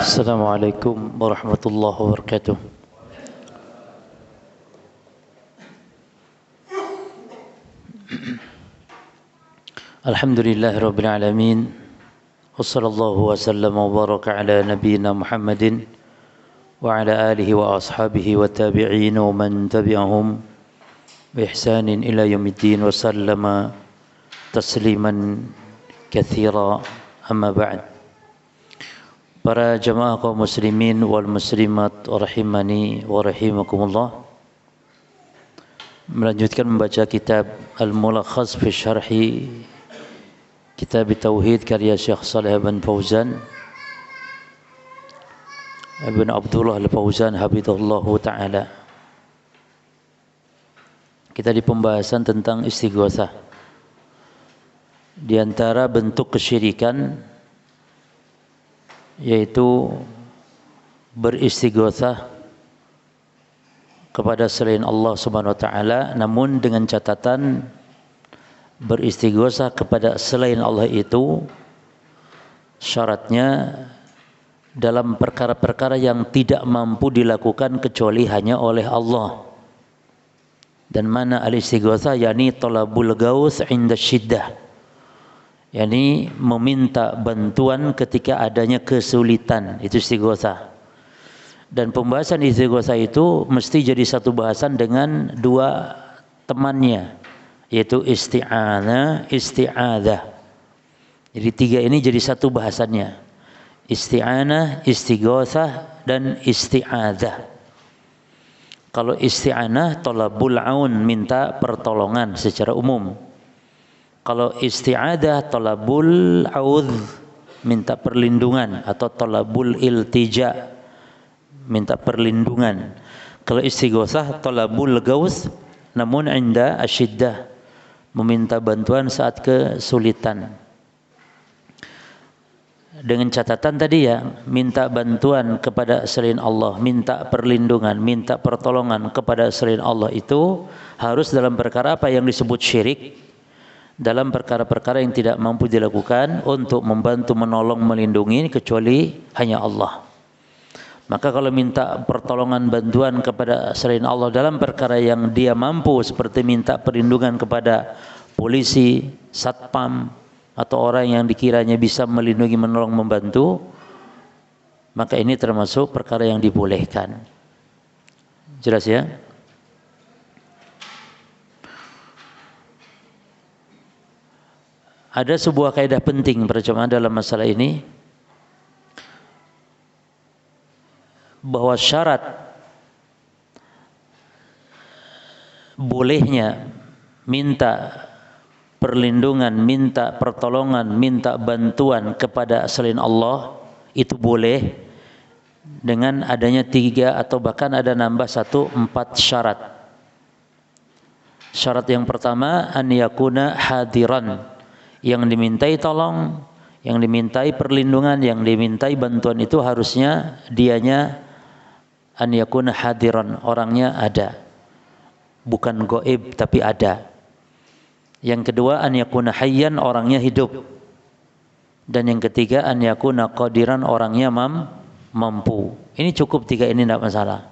Assalamualaikum warahmatullahi wabarakatuh. Alhamdulillahirabbil alamin. Wassallallahu wasallam wa baraka ala nabiyyina Muhammadin wa ala alihi wa ashabihi wa tabi'in wa man tabi'ahum bi ihsanin ila yaumiddin wa sallama tasliman katsira. Amma ba'd. Para jamaah kaum muslimin wal muslimat rahimani wa rahimakumullah. Melanjutkan membaca kitab Al-Mulakhas fi Syarhi Kitab Tauhid karya Syekh Shalih bin Fauzan Ibn Abdullah Al-Fauzan hafizahullahu taala. Kita di pembahasan tentang istighatsah. Di antara bentuk kesyirikan yaitu beristighatsah kepada selain Allah Subhanahu wa taala, namun dengan catatan beristighatsah kepada selain Allah itu syaratnya dalam perkara-perkara yang tidak mampu dilakukan kecuali hanya oleh Allah. Dan mana al-istighatsah yakni talabul ghaus 'inda syiddah, yakni meminta bantuan ketika adanya kesulitan, itu istighatsah. Dan pembahasan istighatsah itu mesti jadi satu bahasan dengan dua temannya, yaitu isti'anah, isti'adzah. Jadi tiga ini jadi satu bahasannya. Isti'anah, istighatsah, dan isti'adzah. Kalau isti'anah, talabul aun, minta pertolongan secara umum. Kalau isti'adzah, talabul audh, minta perlindungan, atau talabul iltija, minta perlindungan. Kalau istighatsah, talabul gaus, namun inda asyiddah, meminta bantuan saat kesulitan. Dengan catatan tadi ya, minta bantuan kepada selain Allah, minta perlindungan, minta pertolongan kepada selain Allah itu harus dalam perkara apa yang disebut syirik, dalam perkara-perkara yang tidak mampu dilakukan untuk membantu, menolong, melindungi kecuali hanya Allah. Maka kalau minta pertolongan, bantuan kepada selain Allah dalam perkara yang dia mampu, seperti minta perlindungan kepada polisi, satpam, atau orang yang dikiranya bisa melindungi, menolong, membantu, maka ini termasuk perkara yang dibolehkan. Jelas ya? Ada sebuah kaidah penting para jemaah dalam masalah ini, bahwa syarat bolehnya minta perlindungan, minta pertolongan, minta bantuan kepada selain Allah itu boleh dengan adanya 3 atau bahkan ada nambah 4 syarat. Syarat yang pertama, an yakuna hadiran, yang dimintai tolong, yang dimintai perlindungan, yang dimintai bantuan itu harusnya dianya an yakuna hadiran, orangnya ada, bukan gaib tapi ada. Yang kedua, an yakuna hayyan, orangnya hidup. Dan yang ketiga, an yakuna qadiran, orangnya mampu. Ini cukup 3 ini, tidak masalah.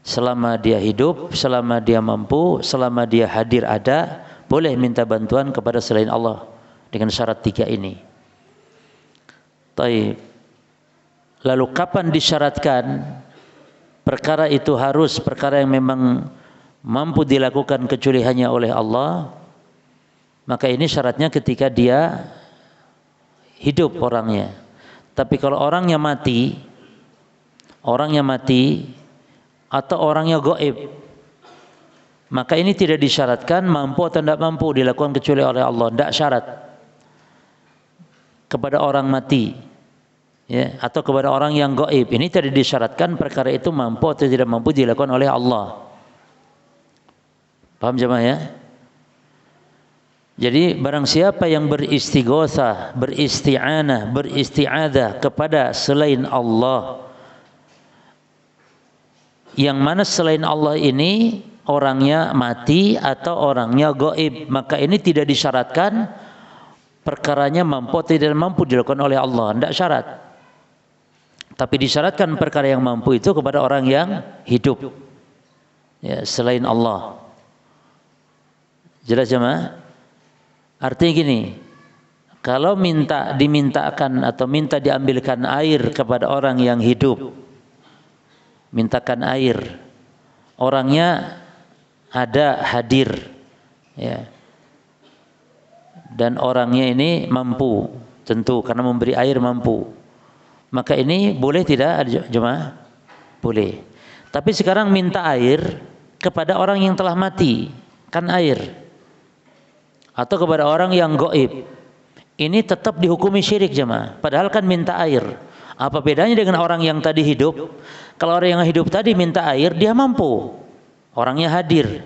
Selama dia hidup, selama dia mampu, selama dia hadir ada, boleh minta bantuan kepada selain Allah dengan syarat 3 ini. Taib. Lalu kapan disyaratkan perkara itu harus perkara yang memang mampu dilakukan kecuali hanya oleh Allah? Maka ini syaratnya ketika dia hidup orangnya. Tapi kalau orangnya mati atau orangnya gaib, maka ini tidak disyaratkan mampu atau tidak mampu dilakukan kecuali oleh Allah. Tidak syarat kepada orang mati, ya, atau kepada orang yang gaib. Ini tidak disyaratkan perkara itu mampu atau tidak mampu dilakukan oleh Allah. Paham jemaah ya? Jadi barang siapa yang beristighatsah, beristi'anah, beristi'adzah kepada selain Allah, yang mana selain Allah ini orangnya mati atau orangnya gaib, maka ini tidak disyaratkan perkaranya mampu atau tidak mampu dilakukan oleh Allah, tidak syarat. Tapi disyaratkan perkara yang mampu itu kepada orang yang hidup, ya, selain Allah. Jelas jemaah? Artinya gini, kalau dimintakan atau minta diambilkan air kepada orang yang hidup, mintakan air, orangnya ada hadir, ya, dan orangnya ini mampu, tentu karena memberi air mampu, maka ini boleh tidak jemaah? Boleh. Tapi sekarang minta air kepada orang yang telah mati, kan air, atau kepada orang yang gaib, ini tetap dihukumi syirik jemaah. Padahal kan minta air. Apa bedanya dengan orang yang tadi hidup? Kalau orang yang hidup tadi minta air, dia mampu, orangnya hadir.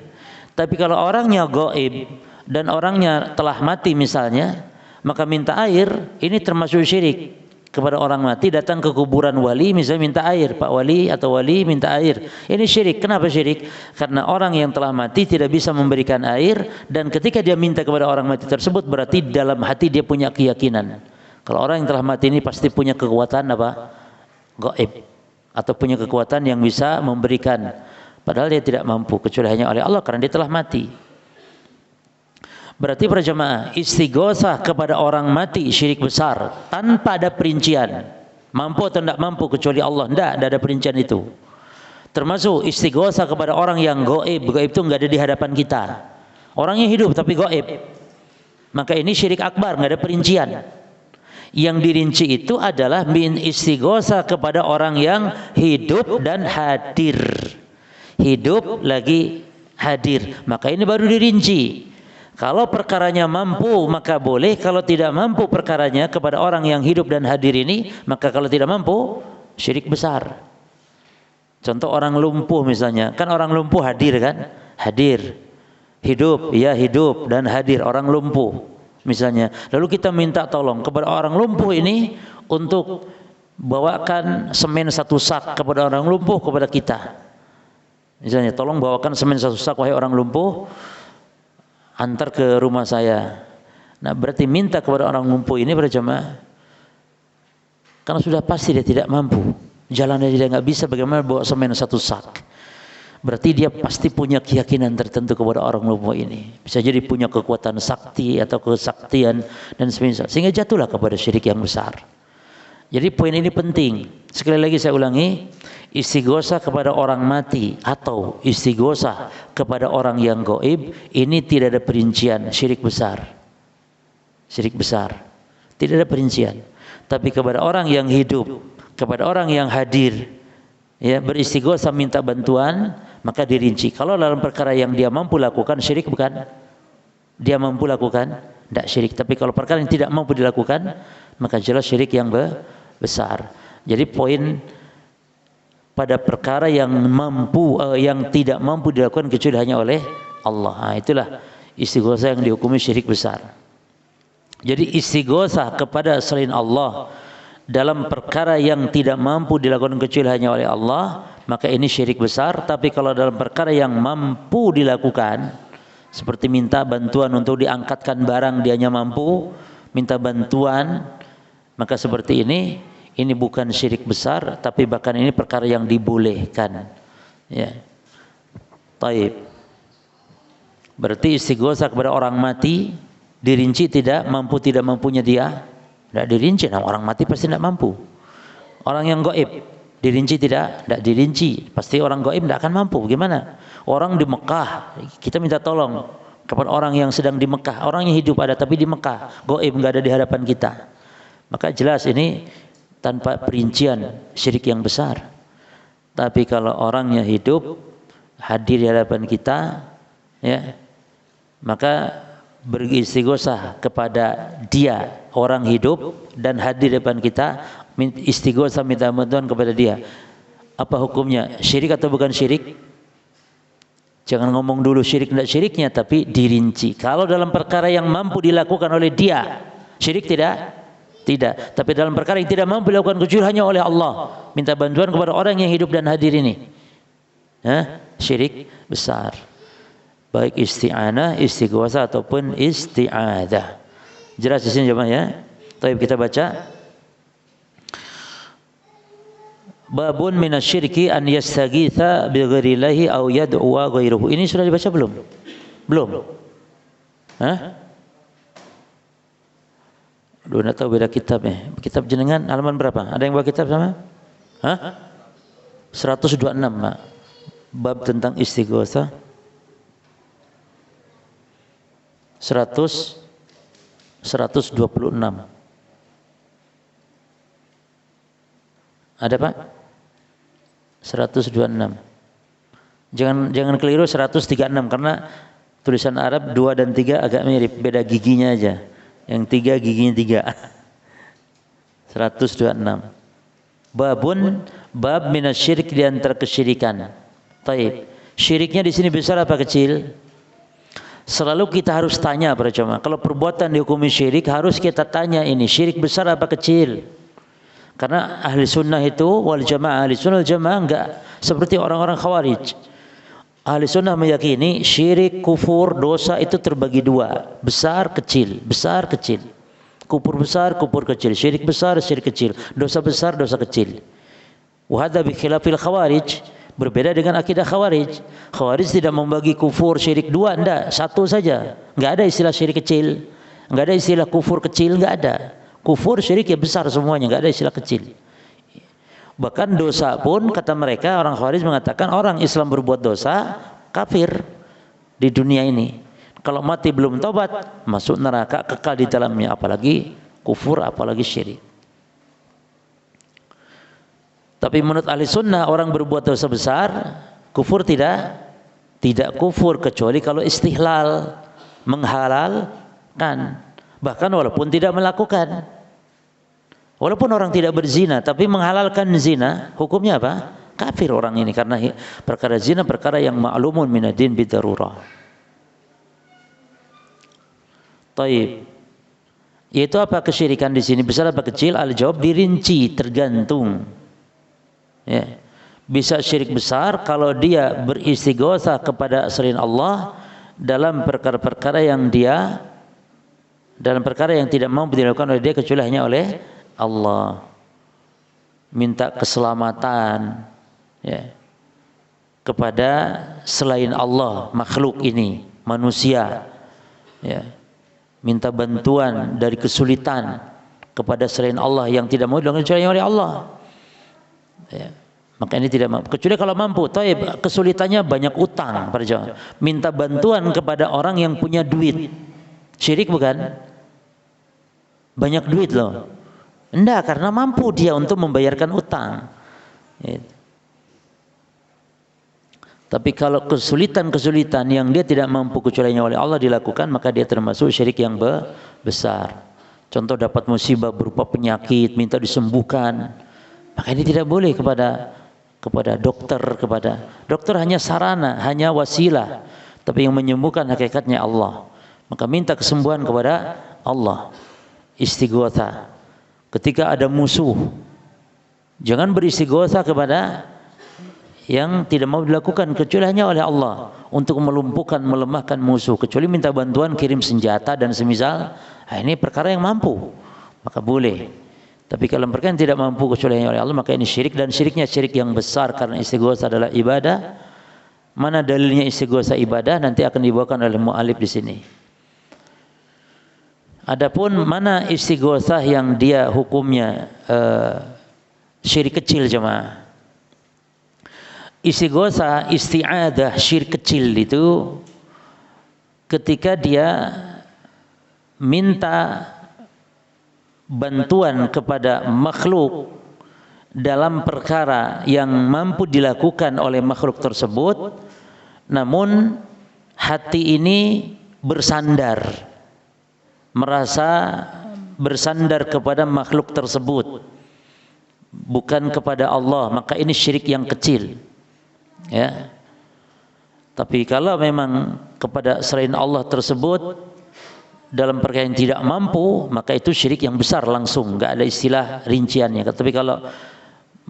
Tapi kalau orangnya gaib dan orangnya telah mati misalnya, maka minta air ini termasuk syirik kepada orang mati. Datang ke kuburan wali misalnya minta air, Pak Wali atau Wali minta air, ini syirik. Kenapa syirik? Karena orang yang telah mati tidak bisa memberikan air, dan ketika dia minta kepada orang mati tersebut berarti dalam hati dia punya keyakinan kalau orang yang telah mati ini pasti punya kekuatan apa? Gaib, atau punya kekuatan yang bisa memberikan, padahal dia tidak mampu kecuali hanya oleh Allah karena dia telah mati. Berarti para jemaah, istighosah kepada orang mati syirik besar tanpa ada perincian mampu atau tidak mampu kecuali Allah. Tidak ada perincian itu. Termasuk istighosah kepada orang yang gaib. Gaib itu enggak ada di hadapan kita, orangnya hidup tapi gaib, maka ini syirik akbar, enggak ada perincian. Yang dirinci itu adalah min istighosah kepada orang yang hidup dan hadir, hidup lagi hadir, maka ini baru dirinci. Kalau perkaranya mampu maka boleh, kalau tidak mampu perkaranya kepada orang yang hidup dan hadir ini, maka kalau tidak mampu syirik besar. Contoh orang lumpuh misalnya, kan orang lumpuh hadir kan? Hadir. Hidup, ya hidup dan hadir orang lumpuh misalnya. Lalu kita minta tolong kepada orang lumpuh ini untuk bawakan semen 1 sak kepada orang lumpuh kepada kita. Misalnya, tolong bawakan semen 1 sak wahai orang lumpuh, antar ke rumah saya. Nah, berarti minta kepada orang lumpuh ini berjamaah, karena sudah pasti dia tidak mampu, jalannya dia nggak bisa, bagaimana bawa semen 1 sak. Berarti dia pasti punya keyakinan tertentu kepada orang lumpuh ini. Bisa jadi punya kekuatan sakti atau kesaktian dan semisal, sehingga jatuhlah kepada syirik yang besar. Jadi poin ini penting. Sekali lagi saya ulangi, istighosah kepada orang mati atau istighosah kepada orang yang gaib ini tidak ada perincian, syirik besar. Syirik besar. Tidak ada perincian. Tapi kepada orang yang hidup, kepada orang yang hadir, ya, beristighosah minta bantuan, maka dirinci. Kalau dalam perkara yang dia mampu lakukan, syirik bukan? Dia mampu lakukan, tidak syirik. Tapi kalau perkara yang tidak mampu dilakukan, maka jelas syirik yang besar. Jadi poin pada perkara yang mampu, yang tidak mampu dilakukan kecuali hanya oleh Allah. Nah, itulah istighosah yang dihukumi syirik besar. Jadi istighosah kepada selain Allah dalam perkara yang tidak mampu dilakukan kecuali hanya oleh Allah, maka ini syirik besar. Tapi kalau dalam perkara yang mampu dilakukan, seperti minta bantuan untuk diangkatkan barang, dianya mampu, minta bantuan, maka seperti ini bukan syirik besar, tapi bahkan ini perkara yang dibolehkan. Ya. Taib. Berarti istighosah kepada orang mati dirinci tidak mampunya dia. Tidak dirinci, nah, orang mati pasti tidak mampu. Orang yang gaib dirinci tidak dirinci, pasti orang gaib tidak akan mampu. Gimana? Orang di Mekah, kita minta tolong kepada orang yang sedang di Mekah, orangnya hidup ada tapi di Mekah, gaib nggak ada di hadapan kita. Maka jelas ini tanpa perincian syirik yang besar. Tapi kalau orangnya hidup hadir di hadapan kita, ya, maka beristighosah kepada dia, orang hidup dan hadir di depan kita, istighosah minta bantuan kepada dia. Apa hukumnya? Syirik atau bukan syirik? Jangan ngomong dulu syirik tidak syiriknya, tapi dirinci. Kalau dalam perkara yang mampu dilakukan oleh dia, syirik tidak? Tidak. Tapi dalam perkara yang tidak mampu dilakukan kecuali hanya oleh Allah, minta bantuan kepada orang yang hidup dan hadir ini, syirik besar. Baik isti'anah, istighosah ataupun isti'adah. Jelas di sini jemaah ya. Baik, kita baca. Babun minasyirki an yastaghitha bi ghairillahi aw yad'u ghairahu. Ini sudah dibaca belum? Belum. Hah? Aduh, nak tahu beda kitabnya. Kitab jenengan halaman berapa? Ada yang bawa kitab sama? Hah? 126, Pak. Bab tentang istighosa. 126. Ada, Pak? 126. Jangan keliru 136 karena tulisan Arab 2 dan 3 agak mirip, beda giginya aja. Yang 3 giginya 3. 126. Bab minasyirik, di antara kesyirikan. Taib. Syiriknya di sini besar apa kecil? Selalu kita harus tanya para jemaah. Kalau perbuatan dihukumi syirik, harus kita tanya ini syirik besar apa kecil? Karena ahli sunnah itu wal jamaah, ahli sunnah wal jamaah enggak seperti orang-orang khawarij. Ahli sunnah meyakini syirik, kufur, dosa itu terbagi dua, besar, kecil, besar, kecil. Kufur besar, kufur kecil, syirik besar, syirik kecil, dosa besar, dosa kecil. Wa hadza bi khilafil khawarij, berbeda dengan akidah khawarij. Khawarij tidak membagi kufur, syirik dua, enggak, satu saja. Enggak ada istilah syirik kecil, enggak ada istilah kufur kecil, enggak ada. Kufur, syirik ya besar semuanya, enggak ada istilah kecil. Bahkan dosa pun kata mereka, orang Khawarij mengatakan orang Islam berbuat dosa kafir di dunia ini. Kalau mati belum tobat masuk neraka kekal di dalamnya, apalagi kufur, apalagi syirik. Tapi menurut ahli sunnah orang berbuat dosa besar kufur tidak kufur kecuali kalau istihlal, menghalalkan, bahkan walaupun tidak melakukan. Walaupun orang tidak berzina tapi menghalalkan zina, hukumnya apa? Kafir orang ini karena perkara zina perkara yang ma'lumun minad-din bidarurah. Taib. Yaitu apa kesyirikan di sini? Besar apa kecil? Al-jawab dirinci, tergantung. Ya. Bisa syirik besar kalau dia beristighotsah kepada selain Allah dalam perkara-perkara yang tidak mampu dilakukan oleh dia kecuali hanya oleh Allah. Minta keselamatan ya, kepada selain Allah, makhluk ini, manusia ya. Minta bantuan dari kesulitan kepada selain Allah yang tidak mau dilakukan kecuali oleh Allah ya. Maka ini tidak mampu kecuali kalau mampu. Taib, kesulitannya banyak utang, minta bantuan kepada orang yang punya duit, syirik bukan? Banyak duit loh. Enggak, karena mampu dia untuk membayarkan utang. Tapi kalau kesulitan-kesulitan yang dia tidak mampu kecuali oleh Allah dilakukan, maka dia termasuk syirik yang besar. Contoh dapat musibah berupa penyakit, minta disembuhkan, maka ini tidak boleh kepada dokter. Dokter hanya sarana, hanya wasilah, tapi yang menyembuhkan hakikatnya Allah. Maka minta kesembuhan kepada Allah. Istighotsah. Ketika ada musuh, jangan beristighotsah kepada yang tidak mau dilakukan kecuali hanya oleh Allah untuk melumpuhkan, melemahkan musuh, kecuali minta bantuan kirim senjata dan semisal. Nah, ini perkara yang mampu, maka boleh. Tapi kalau perkara yang tidak mampu kecuali hanya oleh Allah, maka ini syirik, dan syiriknya syirik yang besar karena istighotsah adalah ibadah. Mana dalilnya istighotsah ibadah nanti akan dibawakan oleh mu'alif di sini. Adapun mana istighotsah yang dia hukumnya syirik kecil jemaah. Istighotsah, isti'adah, syirik kecil itu ketika dia minta bantuan kepada makhluk dalam perkara yang mampu dilakukan oleh makhluk tersebut, namun hati ini bersandar, merasa bersandar kepada makhluk tersebut, bukan kepada Allah, maka ini syirik yang kecil ya. Tapi kalau memang kepada selain Allah tersebut dalam perkara yang tidak mampu, maka itu syirik yang besar langsung, enggak ada istilah rinciannya. Tapi kalau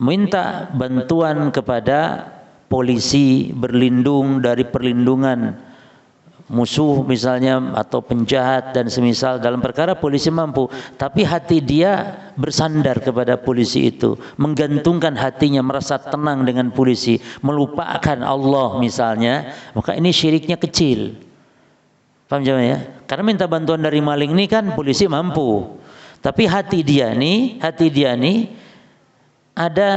minta bantuan kepada polisi, berlindung dari perlindungan musuh misalnya atau penjahat dan semisal, dalam perkara polisi mampu, tapi hati dia bersandar kepada polisi itu, menggantungkan hatinya, merasa tenang dengan polisi, melupakan Allah misalnya, maka ini syiriknya kecil. Paham jemaah ya? Karena minta bantuan dari maling ini kan polisi mampu, tapi hati dia nih ada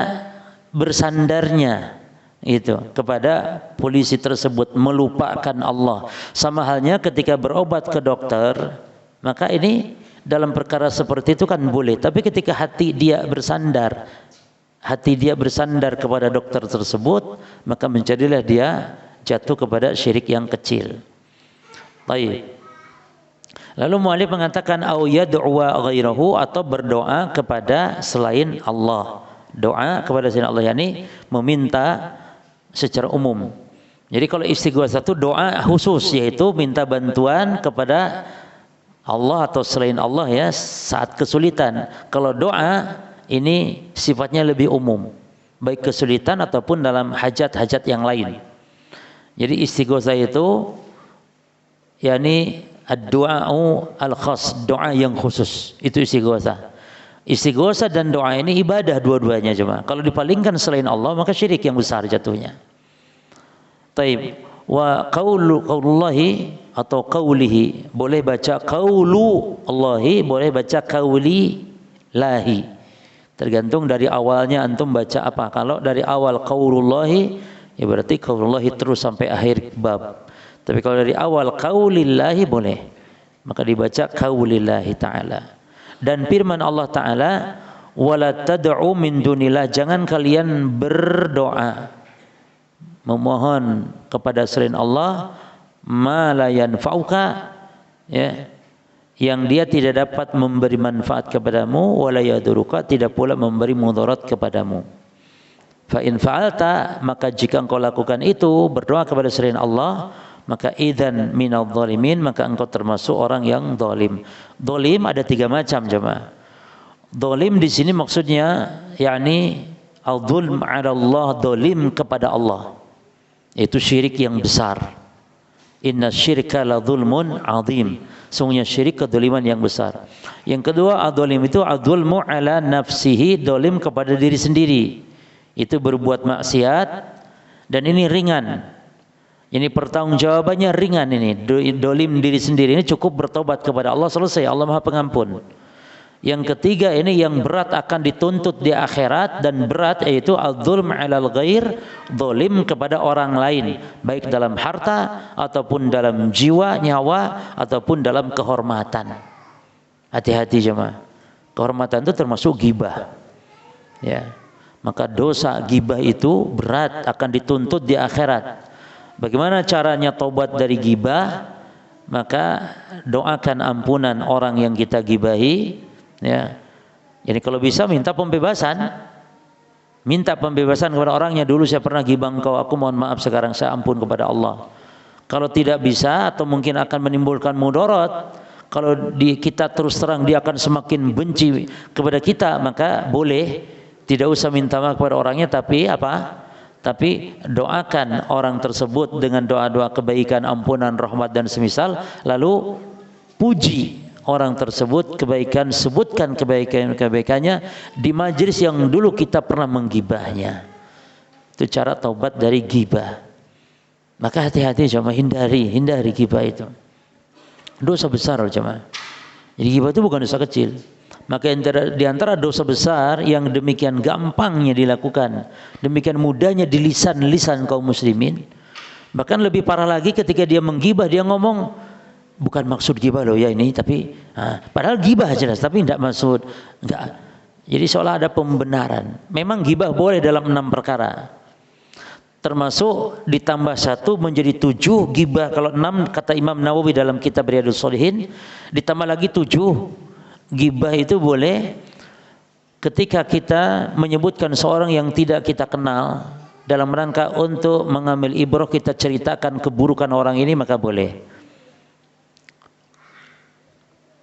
bersandarnya itu kepada polisi tersebut, melupakan Allah. Sama halnya ketika berobat ke dokter, maka ini dalam perkara seperti itu kan boleh, tapi ketika hati dia bersandar kepada dokter tersebut, maka menjadilah dia jatuh kepada syirik yang kecil. Baik. Lalu mu'allif mengatakan au yad'uwa ghairahu, atau berdoa kepada selain Allah. Doa kepada selain Allah yakni meminta secara umum. Jadi kalau istighosah itu doa khusus, yaitu minta bantuan kepada Allah atau selain Allah ya saat kesulitan. Kalau doa ini sifatnya lebih umum, baik kesulitan ataupun dalam hajat-hajat yang lain. Jadi istighosah itu yakni ad-du'a'u al-khas, doa yang khusus, itu istighosah. Istighosah dan doa ini ibadah dua-duanya jemaah. Kalau dipalingkan selain Allah maka syirik yang besar jatuhnya. Taib. Wa qaulullahi atau qaulihi, boleh baca qaulu Allahi, boleh baca qauli lahi. Tergantung dari awalnya antum baca apa. Kalau dari awal qaulullahi ya berarti qaulullahi terus sampai akhir bab. Tapi kalau dari awal qaulillahi boleh, maka dibaca qaulillahi ta'ala. Dan firman Allah Ta'ala, wala tad'u min dunillah, jangan kalian berdoa memohon kepada selain Allah ma la yanfa'uka, ya, yang dia tidak dapat memberi manfaat kepadamu, wala yaduruka, tidak pula memberi mudarat kepadamu. Fa in fa'alta, maka jika engkau lakukan itu, berdoa kepada selain Allah, maka idzan minadh dhalimin, maka engkau termasuk orang yang zalim. Zalim ada tiga macam jemaah. Zalim di sini maksudnya yakni al-dzulm 'ala Allah, zalim kepada Allah. Itu syirik yang besar. Inna syirka la dzulmun 'adzim. Sungguhnya syirik kedzaliman yang besar. Yang kedua, al-zalim itu al-dzulmu 'ala nafsihi, zalim kepada diri sendiri. Itu berbuat maksiat dan ini ringan. Ini pertanggungjawabannya ringan, ini dolim diri sendiri ini cukup bertobat kepada Allah, selesai, Allah Maha Pengampun. Yang ketiga ini yang berat akan dituntut di akhirat dan berat, yaitu al-dzulm 'alal ghair, zalim kepada orang lain, baik dalam harta ataupun dalam jiwa, nyawa ataupun dalam kehormatan. Hati-hati jemaah. Kehormatan itu termasuk ghibah. Ya. Maka dosa ghibah itu berat, akan dituntut di akhirat. Bagaimana caranya taubat dari ghibah? Maka doakan ampunan orang yang kita ghibahi, ya. Jadi kalau bisa minta pembebasan kepada orangnya. Dulu saya pernah ghibah engkau, aku mohon maaf, sekarang saya ampun kepada Allah. Kalau tidak bisa atau mungkin akan menimbulkan mudarat, kalau kita terus terang dia akan semakin benci kepada kita, maka boleh tidak usah minta maaf kepada orangnya, tapi apa? Tapi doakan orang tersebut dengan doa-doa kebaikan, ampunan, rahmat dan semisal, lalu puji orang tersebut, kebaikan, sebutkan kebaikannya di majelis yang dulu kita pernah menggibahnya. Itu cara taubat dari ghibah. Maka hati-hati jemaah, hindari ghibah itu. Dosa besar jemaah. Jadi ghibah itu bukan dosa kecil. Maka di antara dosa besar yang demikian gampangnya dilakukan, demikian mudahnya di lisan kaum muslimin, bahkan lebih parah lagi ketika dia menggibah, dia ngomong bukan maksud gibah loh ya ini, tapi padahal gibah jelas, tapi tidak maksud, enggak. Jadi seolah ada pembenaran. Memang gibah boleh dalam 6 perkara, termasuk ditambah 1 menjadi 7 gibah. Kalau 6 kata Imam Nawawi dalam kitab Riyadhus Shalihin, ditambah lagi 7 gibah itu boleh ketika kita menyebutkan seorang yang tidak kita kenal dalam rangka untuk mengambil ibrah, kita ceritakan keburukan orang ini, maka boleh.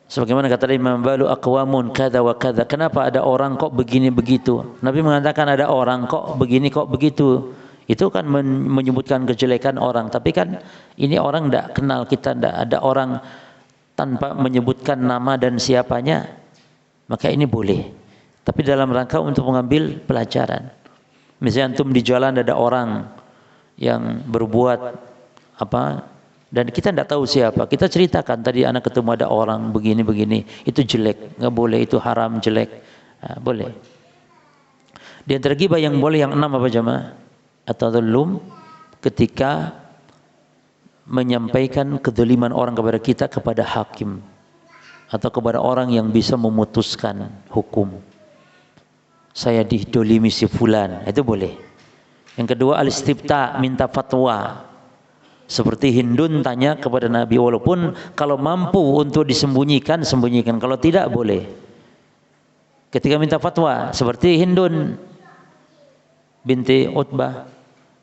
Sebagaimana kata Imam Balu, aqwamun kadza wa kadza. Kenapa ada orang kok begini begitu? Nabi mengatakan ada orang kok begini kok begitu. Itu kan menyebutkan kejelekan orang, tapi kan ini orang tidak kenal kita, tidak ada orang tanpa menyebutkan nama dan siapanya, maka ini boleh. Tapi dalam rangka untuk mengambil pelajaran. Misalnya antum di jalan ada orang yang berbuat apa dan kita tidak tahu siapa, kita ceritakan tadi anak ketemu ada orang begini-begini, itu jelek, nggak boleh, itu haram, jelek. Nah, boleh. Di antara ghibah yang boleh yang 6 apa jemaah? At-tadallum, ketika menyampaikan kedzaliman orang kepada kita kepada hakim atau kepada orang yang bisa memutuskan hukum. Saya didolimi si fulan, itu boleh. Yang kedua al-istifta, minta fatwa. Seperti Hindun tanya kepada Nabi, walaupun kalau mampu untuk disembunyikan, sembunyikan, kalau tidak boleh. Ketika minta fatwa, seperti Hindun binti Utbah,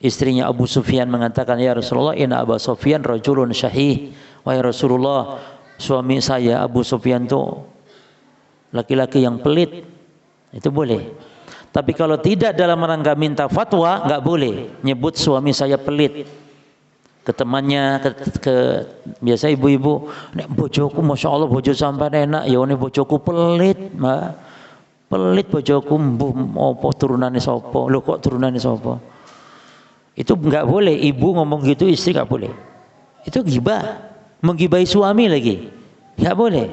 istrinya Abu Sufyan mengatakan, ya Rasulullah, inna Abu Sufyan rajulun syahih. Wahai Rasulullah, suami saya Abu Sufyan itu laki-laki yang pelit. Itu boleh. Tapi kalau tidak dalam rangka minta fatwa, nggak boleh nyebut suami saya pelit. Ke temannya, biasa ibu-ibu, nek bojoku masya Allah bojo sampai enak, ya ini bojoku pelit, mbak. Pelit bojoku, mbuh apa turunane sapa? Lho kok turunane sapa? Itu enggak boleh, ibu ngomong gitu, istri enggak boleh. Itu ghibah, menggibahi suami lagi. Enggak boleh.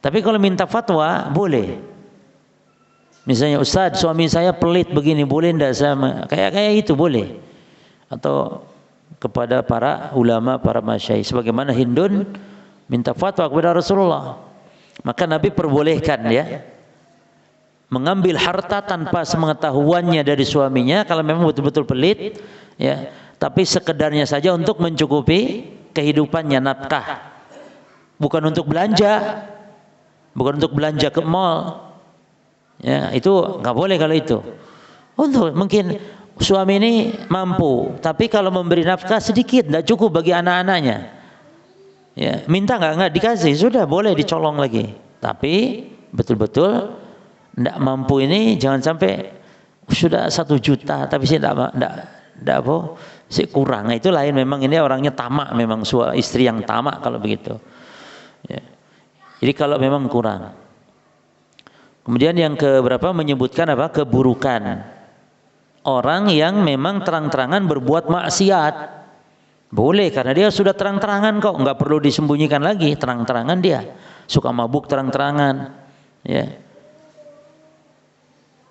Tapi kalau minta fatwa boleh. Misalnya, Ustaz, suami saya pelit begini, boleh enggak sama? Kayak itu boleh. Atau kepada para ulama, para masyayikh, sebagaimana Hindun minta fatwa kepada Rasulullah. Maka Nabi perbolehkan ya mengambil harta tanpa sepengetahuannya dari suaminya kalau memang betul-betul pelit ya, tapi sekedarnya saja untuk mencukupi kehidupannya, nafkah, bukan untuk belanja, bukan untuk belanja ke mall ya, itu nggak boleh. Kalau itu untuk mungkin suami ini mampu, tapi kalau memberi nafkah sedikit, tidak cukup bagi anak-anaknya ya, minta nggak dikasih, sudah boleh dicolong lagi. Tapi betul-betul tidak mampu ini jangan sampai sudah 1 juta tapi saya tidak apa, saya kurang. Nah, itu lain, memang ini orangnya tamak, memang istri yang tamak kalau begitu ya. Jadi kalau memang kurang. Kemudian yang keberapa menyebutkan apa, keburukan orang yang memang terang-terangan berbuat maksiat. Boleh, karena dia sudah terang-terangan kok, nggak perlu disembunyikan lagi, terang-terangan dia suka mabuk, terang-terangan ya.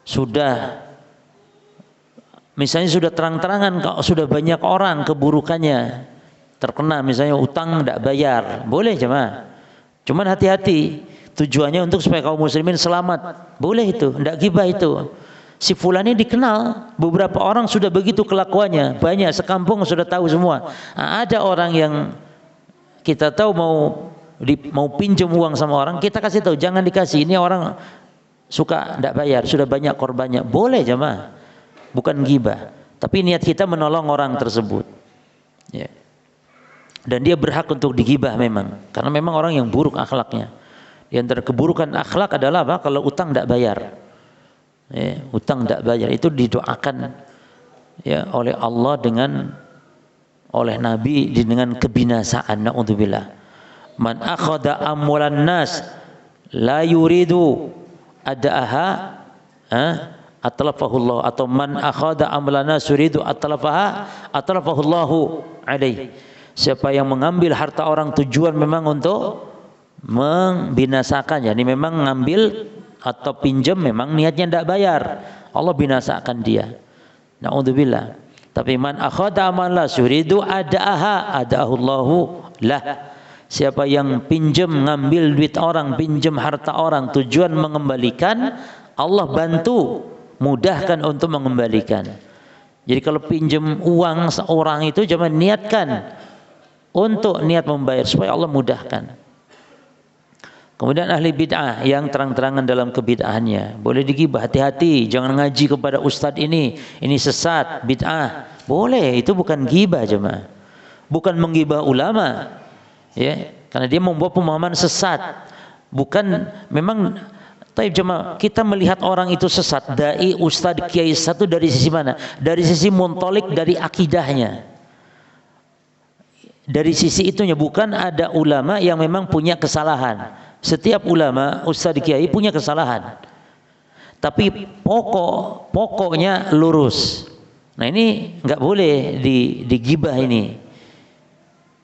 Sudah misalnya sudah terang-terangan, kalau sudah banyak orang keburukannya terkena, misalnya utang tidak bayar, boleh jemaah. Cuman hati-hati, tujuannya untuk supaya kaum muslimin selamat, boleh itu, tidak ghibah itu. Si fulan ini dikenal, beberapa orang sudah begitu kelakuannya, banyak sekampung sudah tahu semua. Nah, ada orang yang kita tahu mau pinjam uang sama orang, kita kasih tahu jangan dikasih, ini orang suka tidak bayar, sudah banyak korbannya, boleh jemaah, bukan ghibah. Tapi niat kita menolong orang tersebut ya. Dan dia berhak untuk dighibah memang, karena memang orang yang buruk akhlaknya. Di antara keburukan akhlak adalah apa? Kalau utang tidak bayar ya, utang tidak bayar itu didoakan ya oleh Allah oleh Nabi dengan kebinasaan, naudzubillah. Man akhadha amwalan nas la yuridu adaaha atlafahullah, atau man akhadha amlana suridu atlafaha atlafahullahu alaih. Siapa yang mengambil harta orang tujuan memang untuk membinasakan, yani memang ngambil atau pinjam memang niatnya tidak bayar, Allah binasakan dia, naudzubillah. Tapi man akhadha amala suridu adaaha adaahullahu lah. Siapa yang pinjam, ngambil duit orang, pinjam harta orang, tujuan mengembalikan, Allah bantu, mudahkan untuk mengembalikan. Jadi kalau pinjam uang seorang itu jangan niatkan untuk niat membayar, supaya Allah mudahkan. Kemudian ahli bid'ah yang terang-terangan dalam kebid'ahannya, boleh dighibah, hati-hati, jangan ngaji kepada ustadz ini sesat, bid'ah. Boleh, itu bukan ghibah jemaah. Bukan menggibah ulama. Ya, karena dia membawa pemahaman sesat. Bukan, memang Taib jemaah, kita melihat orang itu sesat, dai, ustadz, kiai satu dari sisi mana? Dari sisi muntolik, dari akidahnya. Dari sisi itunya, bukan ada ulama yang memang punya kesalahan. Setiap ulama, ustadz, kiai punya kesalahan. Tapi pokoknya lurus. Nah ini nggak boleh digibah ini.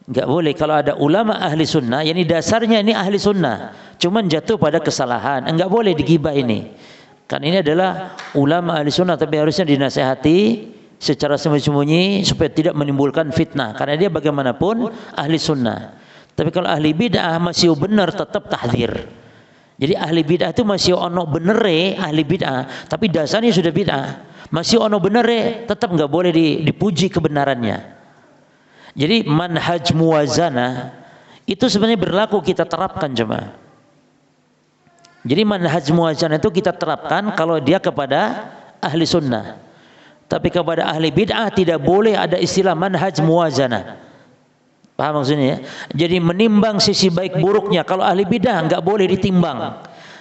Nggak boleh kalau ada ulama ahli sunnah, yakni dasarnya ini ahli sunnah, cuman jatuh pada kesalahan, enggak boleh digibah ini. Kan ini adalah ulama ahli sunnah, tapi harusnya dinasehati secara sembunyi-sembunyi supaya tidak menimbulkan fitnah, karena dia bagaimanapun ahli sunnah. Tapi kalau ahli bid'ah masih benar, tetap tahdzir. Jadi ahli bid'ah itu masih ono benere ahli bid'ah, tapi dasarnya sudah bid'ah. Masih ono benere, tetap nggak boleh dipuji kebenarannya. Jadi manhaj muwazanah itu sebenarnya berlaku kita terapkan jemaah. Jadi manhaj muwazanah itu kita terapkan kalau dia kepada ahli sunnah. Tapi kepada ahli bid'ah tidak boleh ada istilah manhaj muwazanah. Paham maksudnya ya? Jadi menimbang sisi baik buruknya. Kalau ahli bid'ah nggak boleh ditimbang.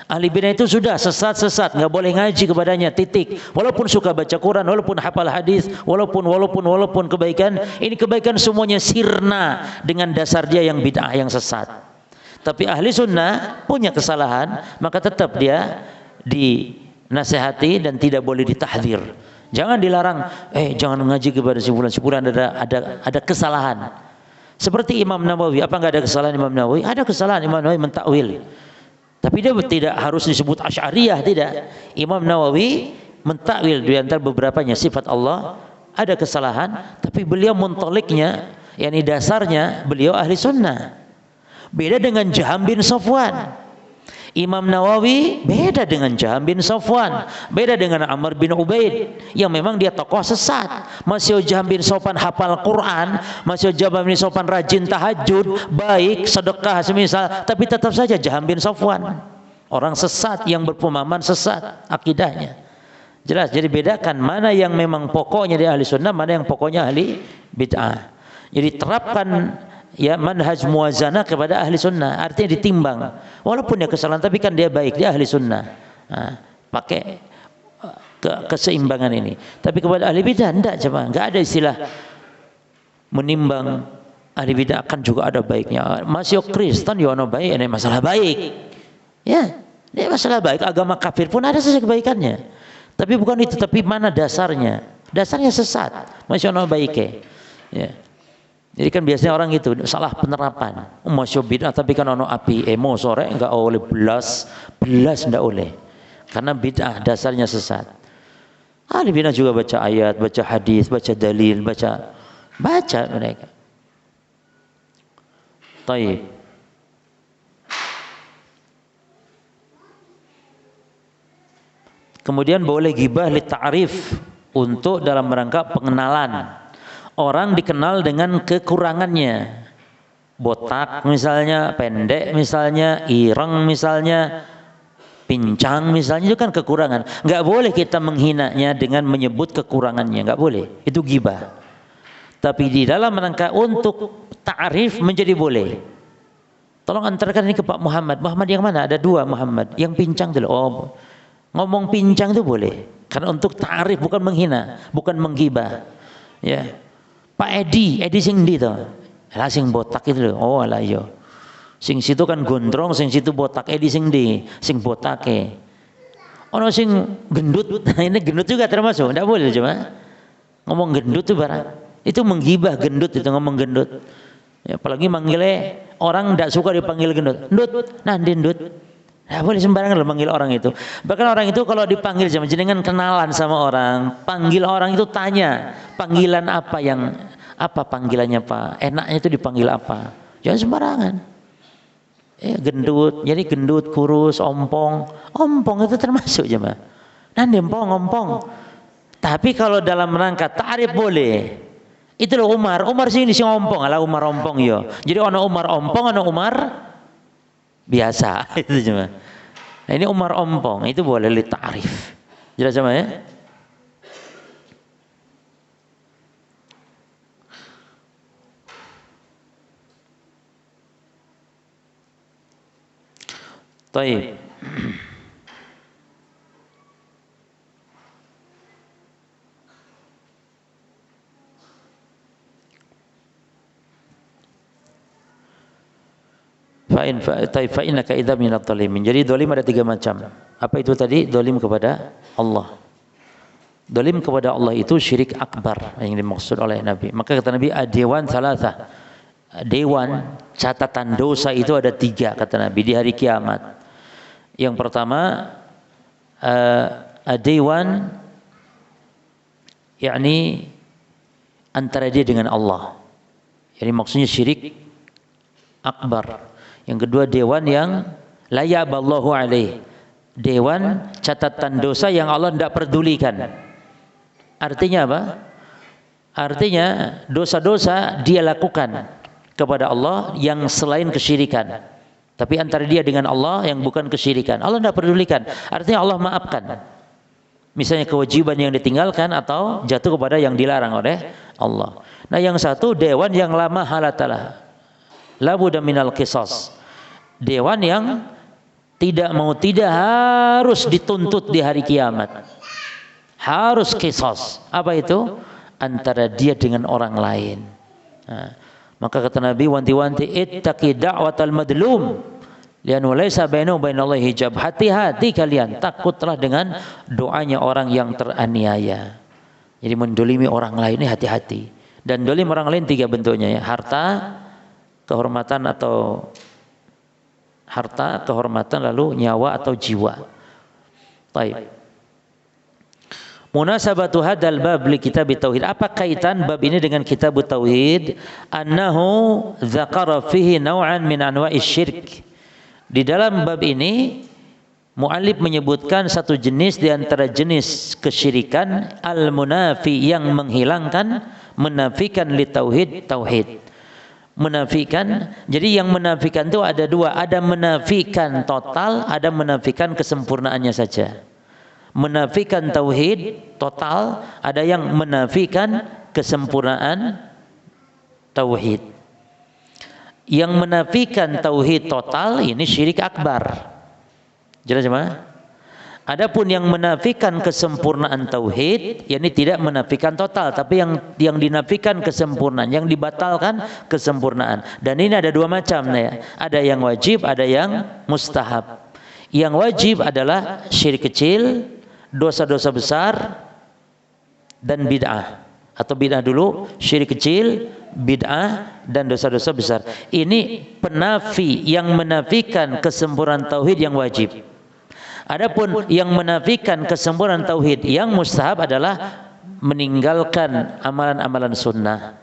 Ahli bid'ah itu sudah sesat, nggak boleh ngaji kepadanya, titik. Walaupun suka baca Quran, walaupun hafal hadis, walaupun kebaikan, ini kebaikan semuanya sirna dengan dasar dia yang bid'ah, yang sesat. Tapi ahli sunnah punya kesalahan, maka tetap dia dinasihati dan tidak boleh ditahdzir. Jangan dilarang, jangan ngaji kepada si fulan ada kesalahan. Seperti Imam Nawawi, apa enggak ada kesalahan Imam Nawawi? Ada kesalahan Imam Nawawi mentakwil. Tapi dia tidak harus disebut Asy'ariyah, tidak. Imam Nawawi mentakwil di antara beberapanya sifat Allah, ada kesalahan, tapi beliau muntoliknya, yakni dasarnya beliau ahli sunnah. Beda dengan Jaham bin Safwan. Imam Nawawi beda dengan Jaham bin Safwan, beda dengan Amr bin Ubaid yang memang dia tokoh sesat. Masih Jaham bin Safwan hafal Quran, masih Jaham bin Safwan rajin tahajud, baik, sedekah semisal, tapi tetap saja Jaham bin Safwan orang sesat yang berpemahaman sesat akidahnya. Jelas, jadi bedakan mana yang memang pokoknya di ahli sunnah, mana yang pokoknya ahli bid'ah. Jadi terapkan ya manhaj muwazanah kepada ahli sunnah, artinya ditimbang. Walaupun dia kesalahan, tapi kan dia baik, dia ahli sunnah. Nah, pakai keseimbangan ini. Tapi kepada ahli bidah enggak, coba, enggak ada istilah menimbang. Ahli bidah kan juga ada baiknya. Masih Kristen ya ono baik, ini masalah baik. Ya, ini masalah baik. Agama kafir pun ada sisi kebaikannya. Tapi bukan itu, tapi mana dasarnya? Dasarnya sesat. Masih ono baiknya. Ya. Jadi kan biasanya orang itu salah penerapan. Masya bid'ah tapi kan ono api emo sore enggak oleh belas enggak oleh. Karena bid'ah dasarnya sesat. Ahli bid'ah juga baca ayat, baca hadis, baca dalil, baca mereka. Taib. Kemudian boleh ghibah li ta'rif untuk dalam rangka pengenalan. Orang dikenal dengan kekurangannya, botak misalnya, pendek misalnya, ireng misalnya, pincang misalnya, itu kan kekurangan. Nggak boleh kita menghinanya dengan menyebut kekurangannya, nggak boleh. Itu ghibah. Tapi di dalam rangka untuk ta'rif menjadi boleh. Tolong antarkan ini ke Pak Muhammad. Muhammad yang mana? Ada dua Muhammad. Yang pincang dulu. Oh, ngomong pincang itu boleh. Karena untuk ta'rif, bukan menghina, bukan menggibah. Ya. Pak Edi sing ndi to? Lah sing botak itu lho. Oh alah iya. Sing situ kan gondrong, sing situ botak. Edi sing ndi? Sing botake. Ono sing gendut. Ini gendut juga termasuk. Enggak boleh cuma ngomong gendut itu barang. Itu menggibah gendut, itu ngomong gendut. Ya, apalagi manggilnya orang enggak suka dipanggil gendut. Ndut, nah ndut. Nah, boleh sembarangan loh manggil orang itu. Bahkan orang itu kalau dipanggil sama jenengan kenalan sama orang, panggil orang itu tanya panggilan apa panggilannya Pak? Enaknya itu dipanggil apa? Jangan sembarangan. Gendut, jadi gendut, kurus, ompong itu termasuk jemaah. Nanti ompong. Tapi kalau dalam rangka ta'rif boleh. Itu loh Umar sini si ompong, ala Umar ompong yo. Jadi ono Umar ompong, ono Umar biasa itu cuma. Nah ini Umar ompong itu boleh li ta'rif. Jelas sama ya? Taib. fa innaka idza minadh dhalimin. Jadi dolim ada 3 macam. Apa itu tadi? Dolim kepada Allah. Dolim kepada Allah itu syirik akbar yang dimaksud oleh Nabi. Maka kata Nabi, adewan salasa. Dewan catatan dosa itu ada 3 kata Nabi di hari kiamat. Yang pertama dewan yakni antara dia dengan Allah. Jadi maksudnya syirik akbar. Yang kedua dewan yang la ya'ballahu alaih. Dewan catatan dosa yang Allah tidak pedulikan. Artinya apa? Artinya dosa-dosa dia lakukan kepada Allah yang selain kesyirikan. Tapi antara dia dengan Allah yang bukan kesyirikan, Allah tidak pedulikan. Artinya Allah maafkan. Misalnya kewajiban yang ditinggalkan atau jatuh kepada yang dilarang oleh Allah. Nah yang satu dewan yang lama halatalah. La budda minal qisas. Dewan yang tidak harus dituntut di hari kiamat. Harus qisas. Apa itu? Antara dia dengan orang lain. Nah, maka kata Nabi, wanti-wanti ittaqi da'watal madlum li'annahu laisa bainahu bainallahi hijab. Hati-hati kalian, takutlah dengan doanya orang yang teraniaya. Jadi mendolimi orang lain ini hati-hati. Dan dolim orang lain 3 bentuknya ya. Harta, kehormatan lalu nyawa atau jiwa. Baik. Munasabatu hadzal bab li kitab tauhid. Apa kaitan bab ini dengan kitab tauhid? Annahu dzakara fihi naw'an min anwa'is syirk. Di dalam bab ini muallif menyebutkan satu jenis di antara jenis kesyirikan al-munafi yang menghilangkan, menafikan li tauhid. Menafikan. Jadi yang menafikan itu ada 2, ada menafikan total, ada menafikan kesempurnaannya saja. Menafikan tauhid total, ada yang menafikan kesempurnaan tauhid. Yang menafikan tauhid total ini syirik akbar. Jelas jemaah? Adapun yang menafikan kesempurnaan tauhid, yakni tidak menafikan total, tapi yang dinafikan kesempurnaan, yang dibatalkan kesempurnaan. Dan ini ada 2 macam ya. Ada yang wajib, ada yang mustahab. Yang wajib adalah syirik kecil, dosa-dosa besar, dan bid'ah. Atau bid'ah dulu, syirik kecil, bid'ah, dan dosa-dosa besar. Ini penafi yang menafikan kesempurnaan tauhid yang wajib. Adapun yang menafikan kesempurnaan tauhid yang mustahab adalah meninggalkan amalan-amalan sunnah.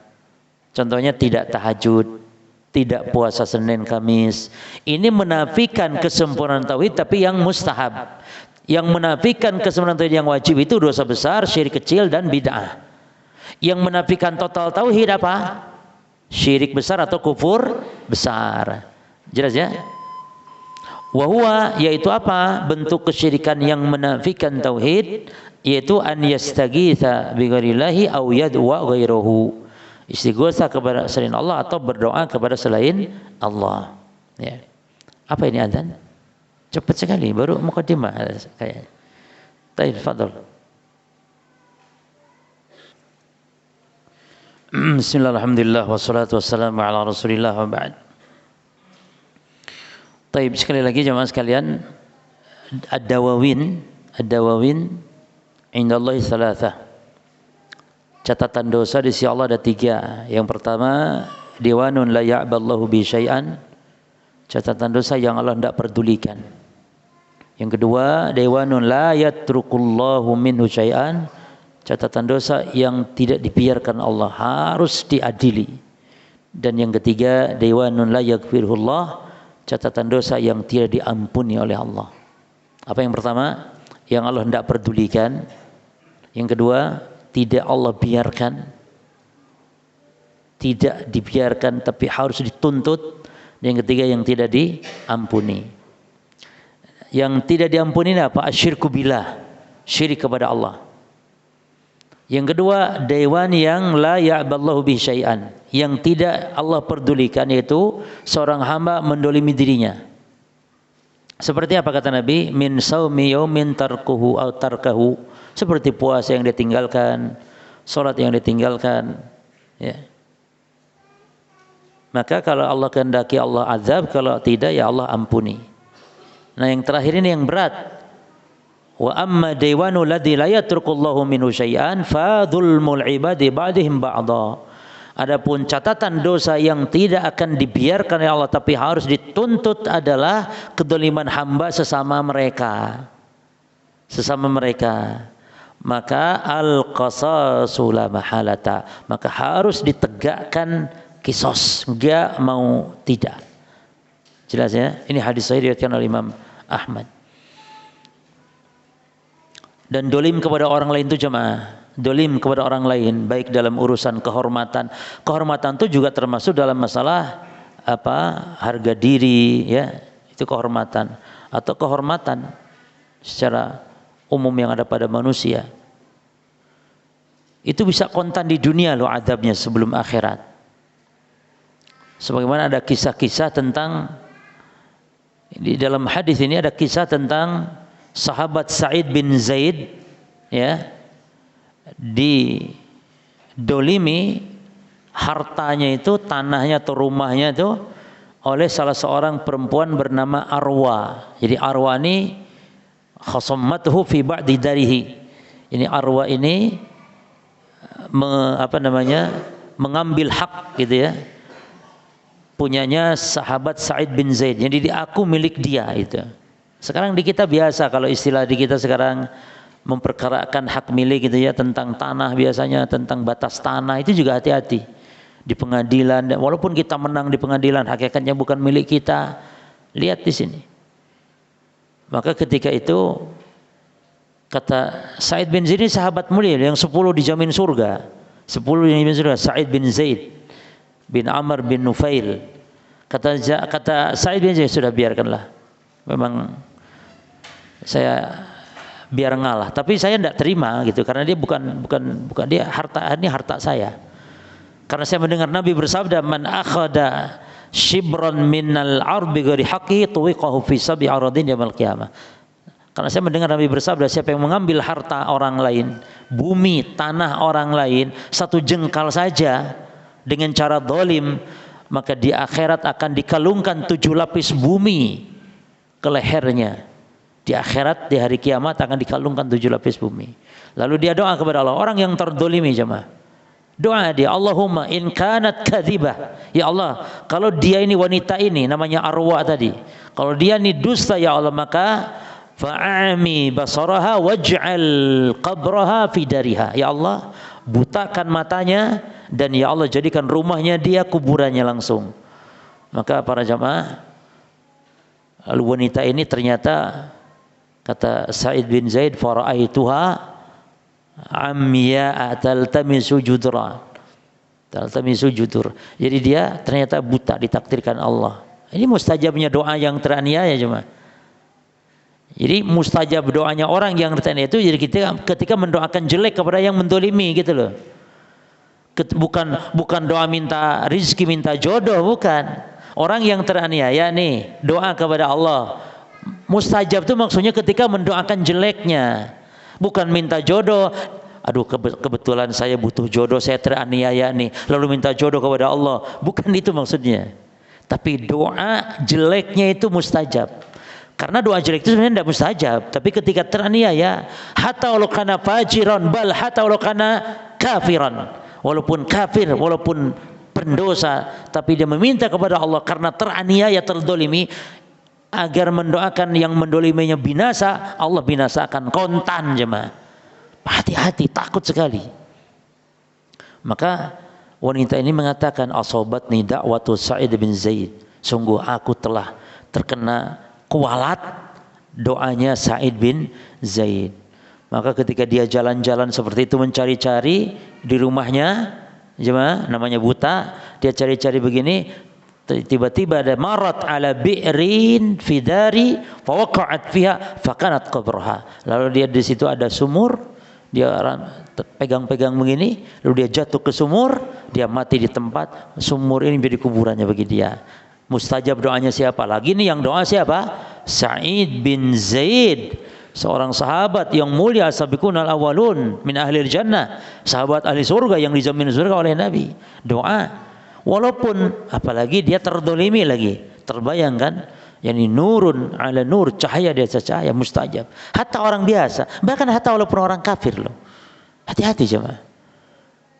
Contohnya tidak tahajud, tidak puasa Senin Kamis. Ini menafikan kesempurnaan tauhid tapi yang mustahab. Yang menafikan kesempurnaan tauhid yang wajib itu dosa besar, syirik kecil, dan bid'ah. Yang menafikan total tauhid apa? Syirik besar atau kufur besar. Jelas ya? Wahuwa yaitu apa? Bentuk kesyirikan yang menafikan tauhid, yaitu an yastaghitsa bi ghairillahi aw yad'a ghairahu. Istighosa kepada selain Allah atau berdoa kepada selain Allah. Ya. Apa ini azan? Cepat sekali, baru mukadimah kayaknya. Baik, fadhil. Bismillah, alhamdulillah, wassalatu wassalamu ala rasulillah wa ba'd. Baik, sekali lagi jemaah sekalian, ad-dawawin indallahi thalatha. Catatan dosa di sisi Allah ada 3. Yang pertama, diwanun la ya'ballahu bi syai'an. Catatan dosa yang Allah tidak pedulikan. Yang kedua, dewanun la yatrukullahu minhu syai'an. Catatan dosa yang tidak dibiarkan Allah, harus diadili. Dan yang ketiga, dewanun la yaghfirullah. Catatan dosa yang tidak diampuni oleh Allah. Apa yang pertama? Yang Allah tidak pedulikan. Yang kedua, tidak Allah biarkan. Tidak dibiarkan tapi harus dituntut. Yang ketiga, yang tidak diampuni. Yang tidak diampuni apa? Asyirku billah, syirik kepada Allah. Yang kedua, dewan yang la ya'ballahu bi syai'an, yang tidak Allah pedulikan, yaitu seorang hamba mendolimi dirinya. Seperti apa kata Nabi? Min saumi yaumin tarkuhu aw tarkahu. Seperti puasa yang ditinggalkan, salat yang ditinggalkan, ya. maka kalau Allah kehendaki Allah azab, kalau tidak ya Allah ampuni. Nah yang terakhir ini yang berat. Wa amma daywanu ladzi la yatrukullahu minhu syai'an fa dzulmul ibadi ba'dihim ba'dha. Adapun catatan dosa yang tidak akan dibiarkan oleh Allah tapi harus dituntut adalah kedzaliman hamba sesama mereka. Sesama mereka. Maka al-qasasu la mahalata, maka harus ditegakkan kisos, enggak mau tidak. Jelas ya? Ini hadis sahih diriwayatkan oleh Imam Ahmad. Dan dolim kepada orang lain itu jemaah, dolim kepada orang lain baik dalam urusan kehormatan. Kehormatan itu juga termasuk dalam masalah harga diri ya, itu kehormatan, atau kehormatan secara umum yang ada pada manusia. Itu bisa kontan di dunia loh adabnya sebelum akhirat. Sebagaimana ada kisah-kisah tentang, di dalam hadis ini ada kisah tentang sahabat Sa'id bin Zaid ya, didolimi hartanya itu, tanahnya atau rumahnya itu oleh salah seorang perempuan bernama Arwa. Jadi Arwa ini khasammathu fi ba'di darihi. Ini Arwa ini mengambil hak gitu ya, punyanya sahabat Sa'id bin Zaid. Jadi aku milik dia itu. Sekarang di kita biasa, kalau istilah di kita sekarang memperkarakan hak milik gitu ya, tentang tanah biasanya, tentang batas tanah, itu juga hati-hati di pengadilan. Walaupun kita menang di pengadilan, hakikatnya bukan milik kita. Lihat di sini. Maka ketika itu kata Sa'id bin Zaid ini sahabat mulia yang 10 dijamin surga. 10 dijamin surga. Sa'id bin Zaid bin Amr bin Nufail. Kata Sa'id bin Zaid, sudah biarkanlah. Memang saya biar ngalah, tapi saya tidak terima gitu, karena dia bukan dia harta saya. Karena saya mendengar Nabi bersabda, man akhada shibran minal ardi ghairi haqqi tuwiqahu fi sab'i aradin yaumil qiyamah. Karena saya mendengar Nabi bersabda, siapa yang mengambil harta orang lain, bumi, tanah orang lain, satu jengkal saja dengan cara zalim, maka di akhirat akan dikalungkan 7 lapis bumi ke lehernya. Di akhirat, di hari kiamat akan dikalungkan 7 lapis bumi. Lalu dia doa kepada Allah, orang yang terdolimi jemaah. Doa dia, Allahumma in kanat kadzibah. Ya Allah, kalau dia ini wanita ini namanya Arwa tadi, kalau dia ini dusta ya Allah, maka fa'ami basaraha waj'al qabraha fi dariha. Ya Allah, butakan matanya dan ya Allah jadikan rumahnya dia kuburannya langsung. Maka para jamaah, lalu wanita ini ternyata kata Sa'id bin Zaid, fara'aituha amya taltamisu judra. Taltamisu judur. Jadi dia ternyata buta ditakdirkan Allah. Ini mustajabnya doa yang teraniaya cuma. Jadi mustajab doanya orang yang teraniaya itu jadi ketika mendoakan jelek kepada yang mendolimi gitu loh. Bukan doa minta rizki, minta jodoh, bukan. Orang yang teraniaya nih doa kepada Allah. Mustajab itu maksudnya ketika mendoakan jeleknya, bukan minta jodoh. Aduh, kebetulan saya butuh jodoh, saya teraniaya nih, lalu minta jodoh kepada Allah. Bukan itu maksudnya. Tapi doa jeleknya itu mustajab. Karena doa jelek itu sebenarnya tidak mustajab. Tapi ketika teraniaya, hatta walau kana fajiran, bal hatta walau kana kafiran, walaupun kafir, walaupun pendosa, tapi dia meminta kepada Allah karena teraniaya, terdolimi, agar mendoakan yang mendoliminya binasa, Allah binasakan, kontan jemaah. Hati-hati, takut sekali. Maka wanita ini mengatakan, asobatni da'watu Sa'id bin Zaid. Sungguh aku telah terkena kualat doanya Sa'id bin Zaid. Maka ketika dia jalan-jalan seperti itu mencari-cari di rumahnya, jemaah, namanya buta, dia cari-cari begini, tiba-tiba ada marat ala bi'rin fidari fawaqa'at fiha fakanat qabraha. Lalu dia di situ ada sumur, dia pegang-pegang begini, lalu dia jatuh ke sumur, dia mati di tempat sumur ini menjadi kuburannya bagi dia. Mustajab doanya siapa? Lagi nih yang doa siapa? Sa'id bin Zaid, seorang sahabat yang mulia, as-sabiqunal awwalun min ahlil jannah, sahabat ahli surga yang dijamin surga oleh Nabi. Doa Walaupun apalagi dia terdolimi lagi. Terbayang kan? Yani nurun ala nur, cahaya di atas cahaya, mustajab. Hatta orang biasa, bahkan hatta walaupun orang kafir loh. Hati-hati jemaah.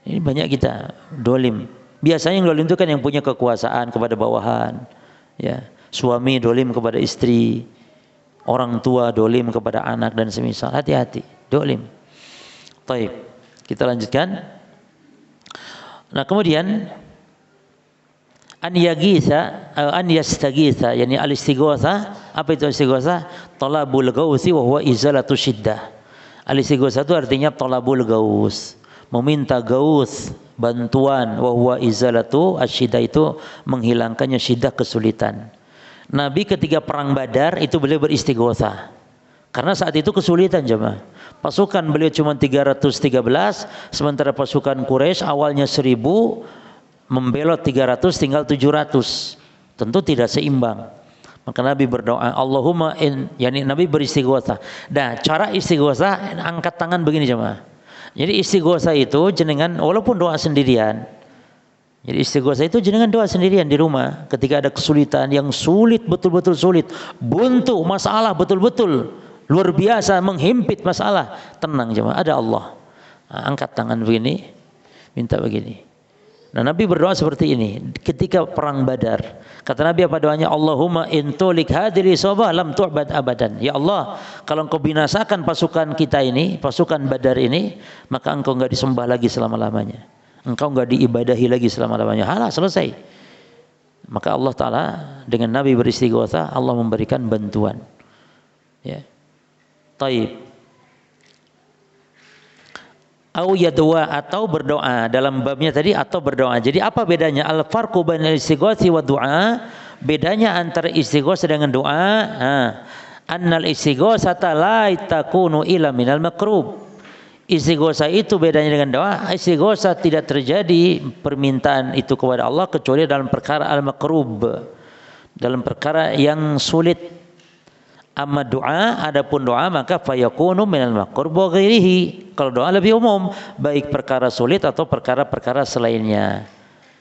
Ini banyak kita dolim. Biasanya yang dolim itu kan yang punya kekuasaan kepada bawahan. Ya, suami dolim kepada istri, orang tua dolim kepada anak dan semisal. Hati-hati, dolim. Taib. Kita lanjutkan. Nah kemudian an yastagitha, yani al-istighatha. Apa itu istighatha? Talabul ghausi wa huwa izalatu syiddah. Al-istighatha itu artinya talabul gaus, meminta gaus, bantuan, wa huwa izalatu asyiddah, itu menghilangkannya syiddah, kesulitan. Nabi ketika perang Badar itu beliau beristighatha. Karena saat itu kesulitan jemaah. Pasukan beliau cuma 313, sementara pasukan Quraisy awalnya 1000, membelot 300, tinggal 700. Tentu tidak seimbang. Maka Nabi berdoa, Allahumma yani Nabi beristighatsah. Nah, cara istighatsah angkat tangan begini jemaah. Jadi istighatsah itu jenengan walaupun doa sendirian. Jadi istighatsah itu jenengan doa sendirian di rumah ketika ada kesulitan yang sulit, betul-betul sulit, buntu masalah betul-betul luar biasa, menghimpit masalah. Tenang jemaah, ada Allah. Nah, angkat tangan begini, minta begini. Nah, Nabi berdoa seperti ini ketika perang Badar. Kata Nabi apa doanya? Allahumma intulik hadiri sobah lam tu'bad abadan. Ya Allah, kalau engkau binasakan pasukan kita ini, pasukan Badar ini, maka engkau enggak disembah lagi selama-lamanya. Engkau enggak diibadahi lagi selama-lamanya. Halah, selesai. Maka Allah Ta'ala dengan Nabi beristighatsah, Allah memberikan bantuan. Ya. Taib. Au yadwa, atau berdoa, dalam babnya tadi atau berdoa. Jadi apa bedanya? Al farqu bainal istighatsati wa du'a. Bedanya antara istighatsah dengan doa. Annal istighatsata la takunu illa minal makrub. Istighatsah itu bedanya dengan doa. Istighatsah tidak terjadi permintaan itu kepada Allah kecuali dalam perkara al makrub, dalam perkara yang sulit. Amma doa, adapun doa maka fayakunu minal makrub wa ghairihi. Kalau doa lebih umum, baik perkara sulit atau perkara-perkara selainnya.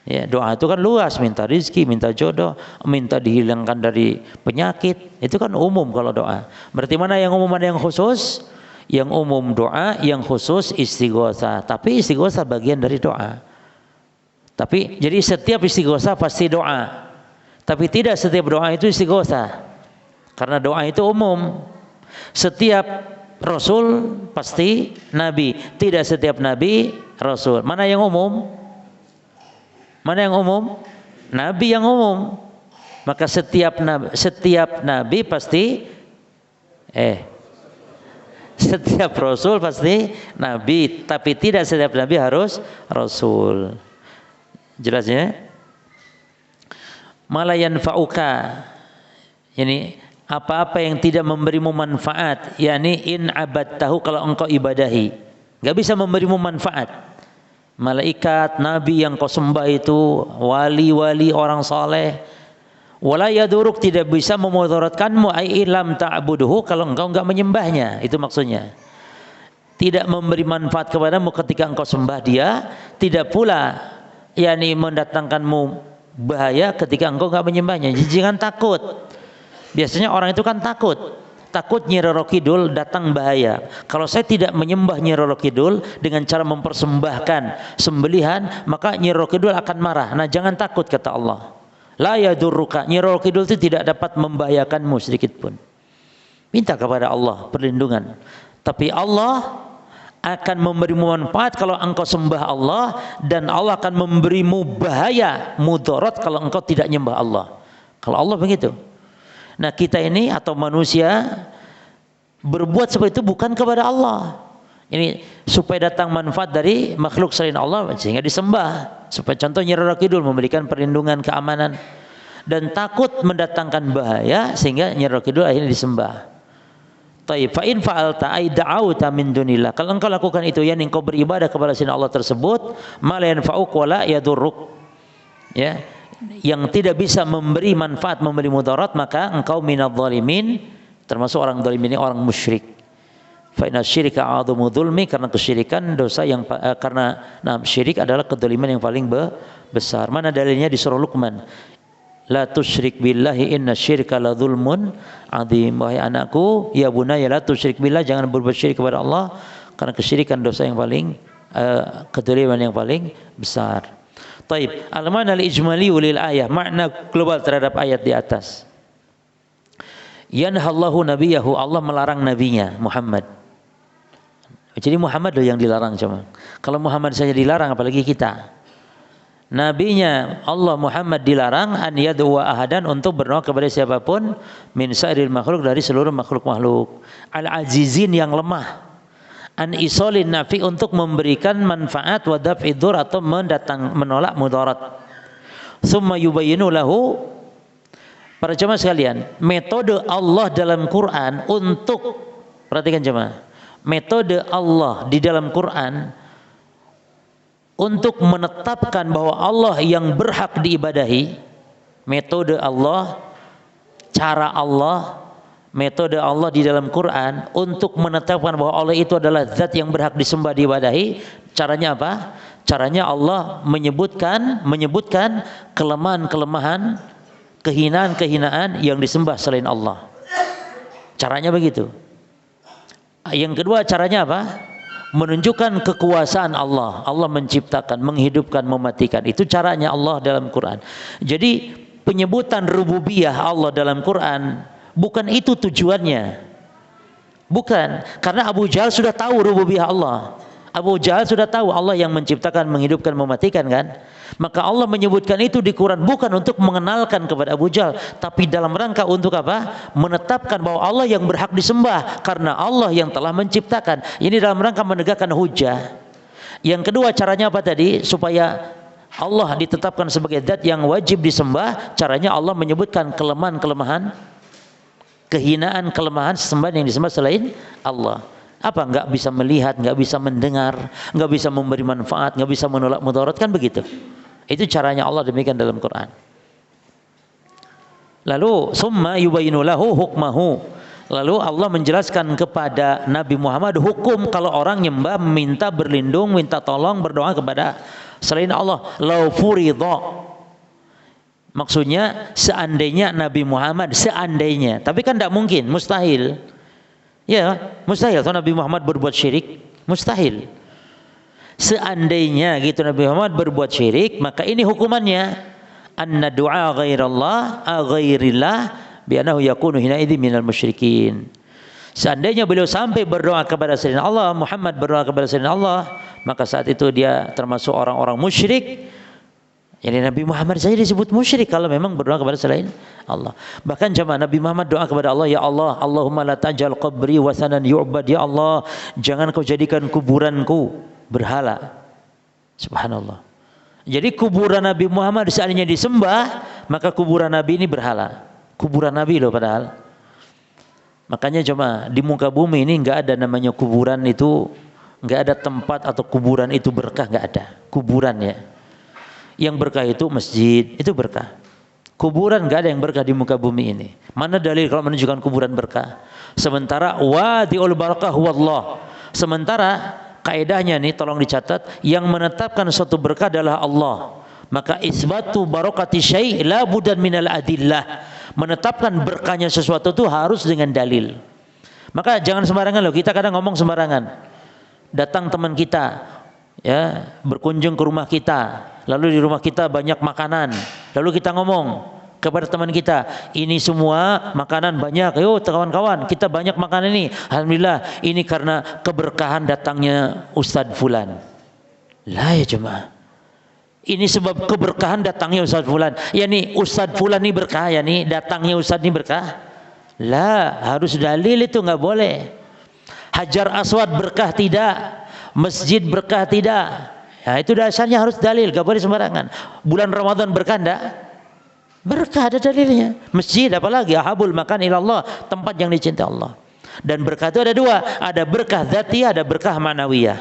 Ya, doa itu kan luas, minta rizki, minta jodoh, minta dihilangkan dari penyakit, itu kan umum kalau doa. Berarti mana yang umum, mana yang khusus? Yang umum doa, yang khusus istighatsah. Tapi istighatsah bagian dari doa. Tapi jadi setiap istighatsah pasti doa. Tapi tidak setiap doa itu istighatsah. Karena doa itu umum. Setiap Rasul pasti Nabi. Tidak setiap Nabi Rasul. Mana yang umum? Mana yang umum? Nabi yang umum. Maka setiap Nabi pasti setiap Rasul pasti Nabi. Tapi tidak setiap Nabi harus Rasul. Jelasnya? Malayan fa'uka. Yani apa-apa yang tidak memberimu manfaat, yakni in abadtahu, kalau engkau ibadahi, enggak bisa memberimu manfaat. Malaikat, nabi yang kau sembah itu, wali-wali orang saleh, wala yaduruk, tidak bisa memudaratkanmu, ai lam ta'buduhu, kalau engkau enggak menyembahnya. Itu maksudnya. Tidak memberi manfaat kepadamu ketika engkau sembah dia, tidak pula yakni mendatangkanmu bahaya ketika engkau enggak menyembahnya. Jangan takut. Biasanya orang itu kan takut Nyi Roro Kidul datang bahaya. Kalau saya tidak menyembah Nyi Roro Kidul dengan cara mempersembahkan sembelihan, maka Nyi Roro Kidul akan marah. Nah, jangan takut, kata Allah. La yadurruka, Nyi Roro Kidul itu tidak dapat membahayakanmu sedikit pun. Minta kepada Allah perlindungan. Tapi Allah akan memberimu manfaat kalau engkau sembah Allah, dan Allah akan memberimu bahaya, mudarat, kalau engkau tidak nyembah Allah. Kalau Allah begitu. Nah, kita ini atau manusia berbuat seperti itu bukan kepada Allah. Ini supaya datang manfaat dari makhluk selain Allah sehingga disembah. Supaya contohnya Roro Kidul memberikan perlindungan, keamanan, dan takut mendatangkan bahaya sehingga Nyi Roro Kidul akhirnya disembah. Taib, fa in fa'alta ay da'auta min dunillah. Kalau engkau lakukan itu, yang engkau beribadah kepada selain Allah tersebut, ma la yanfa'uk wa la yadurruk. Ya. Yang tidak bisa memberi manfaat, memberi mudarat, maka engkau minadh dhalimin, termasuk orang zalim ini, orang musyrik. Fa inna syirka a'dhamu dzulmi, karena kesyirikan dosa yang karena syirik adalah kedzaliman yang paling besar. Mana dalilnya di surah Luqman? La tusyrik billahi inna syirka la dzulmun adzim. Wahai anakku, ya bunayya la tusyrik billah, jangan berbuat syirik kepada Allah, karena kesyirikan dosa yang paling kedzaliman yang paling besar. Taib. Al-ma'na al-ijmali lil ayah, makna global terhadap ayat di atas. Yanhallahu nabiyahu, Allah melarang nabinya Muhammad. Jadi Muhammad loh yang dilarang cuma. Kalau Muhammad saja dilarang, apalagi kita. Nabinya Allah Muhammad dilarang an yad'u ahadan, untuk berdoa kepada siapapun, min sa'iril makhluk, dari seluruh makhluk-makhluk. Al-azizin, yang lemah. An isolin nafi, untuk memberikan manfaat, wa daf'i dzur, atau menolak mudarat. Tsumma yubayyinu lahu, para jemaah sekalian, metode Allah dalam Quran untuk, perhatikan jemaah, metode Allah di dalam Quran untuk menetapkan bahwa Allah yang berhak diibadahi, metode Allah, cara Allah, metode Allah di dalam Quran untuk menetapkan bahwa Allah itu adalah zat yang berhak disembah, diibadahi. Caranya apa? Caranya Allah menyebutkan kelemahan-kelemahan, kehinaan-kehinaan yang disembah selain Allah. Caranya begitu. Yang kedua, caranya apa? Menunjukkan kekuasaan Allah. Allah menciptakan, menghidupkan, mematikan. Itu caranya Allah dalam Quran. Jadi penyebutan rububiyah Allah dalam Quran, bukan itu tujuannya. Bukan. Karena Abu Jahal sudah tahu rububiyah Allah. Abu Jahal sudah tahu Allah yang menciptakan, menghidupkan, mematikan, kan? Maka Allah menyebutkan itu di Quran bukan untuk mengenalkan kepada Abu Jahal, tapi dalam rangka untuk apa? Menetapkan bahwa Allah yang berhak disembah karena Allah yang telah menciptakan. Ini dalam rangka menegakkan hujah. Yang kedua, caranya apa tadi? Supaya Allah ditetapkan sebagai zat yang wajib disembah. Caranya Allah menyebutkan kelemahan-kelemahan, kehinaan, kelemahan sesembahan yang disembah selain Allah. Apa? Nggak bisa melihat, nggak bisa mendengar, nggak bisa memberi manfaat, nggak bisa menolak mudarat, kan begitu. Itu caranya Allah demikian dalam Quran. Lalu summa yubayyinu lahu hukmahu, lalu Allah menjelaskan kepada Nabi Muhammad hukum kalau orang nyembah, minta berlindung, minta tolong, berdoa kepada selain Allah. Lau furidha, maksudnya seandainya Nabi Muhammad, seandainya, tapi kan tidak mungkin, mustahil. Ya, mustahil kalau Nabi Muhammad berbuat syirik, mustahil. Seandainya gitu Nabi Muhammad berbuat syirik, maka ini hukumannya anna du'a ghairallah ghairillah bi annahu yakunu hina idzi minal musyrikin. Seandainya beliau sampai berdoa kepada selain Allah, Muhammad berdoa kepada selain Allah, maka saat itu dia termasuk orang-orang musyrik. Jadi Nabi Muhammad saja disebut musyrik kalau memang berdoa kepada selain Allah. Bahkan jemaah, Nabi Muhammad doa kepada Allah, ya Allah, Allahumma la taj'al qabri wasanan yu'bad, ya Allah, jangan kau jadikan kuburanku berhala. Subhanallah. Jadi kuburan Nabi Muhammad seandainya disembah, maka kuburan Nabi ini berhala. Kuburan Nabi loh padahal. Makanya jemaah, di muka bumi ini enggak ada namanya kuburan itu, enggak ada tempat atau kuburan itu berkah, enggak ada. Kuburan ya. Yang berkah itu masjid, itu berkah. Kuburan enggak ada yang berkah di muka bumi ini. Mana dalil kalau menunjukkan kuburan berkah? Sementara wadi'ul barakah huwallah. Sementara kaidahnya nih, tolong dicatat, yang menetapkan suatu berkah adalah Allah. Maka isbatu barakati syai' la budan minal adillah. Menetapkan berkahnya sesuatu itu harus dengan dalil. Maka jangan sembarangan loh, kita kadang ngomong sembarangan. Datang teman kita, ya, berkunjung ke rumah kita, lalu di rumah kita banyak makanan, lalu kita ngomong kepada teman kita, ini semua makanan banyak, yuk kawan-kawan kita banyak makanan ini, alhamdulillah ini karena keberkahan datangnya Ustadz Fulan. Lah ya jemaah, ini sebab keberkahan datangnya Ustadz Fulan. Ya nih Ustadz Fulan ini berkah, ya nih datangnya Ustadz ini berkah. Lah, harus dalil, itu nggak boleh. Hajar Aswad berkah tidak, masjid berkah tidak. Ya itu dasarnya harus dalil, nggak boleh sembarangan. Bulan Ramadan berkah enggak? Berkah, ada dalilnya. Masjid apalagi, ahabul makan ilallah, tempat yang dicintai Allah. Dan berkah itu ada dua, ada berkah dzatiyah, ada berkah ma'nawiyah.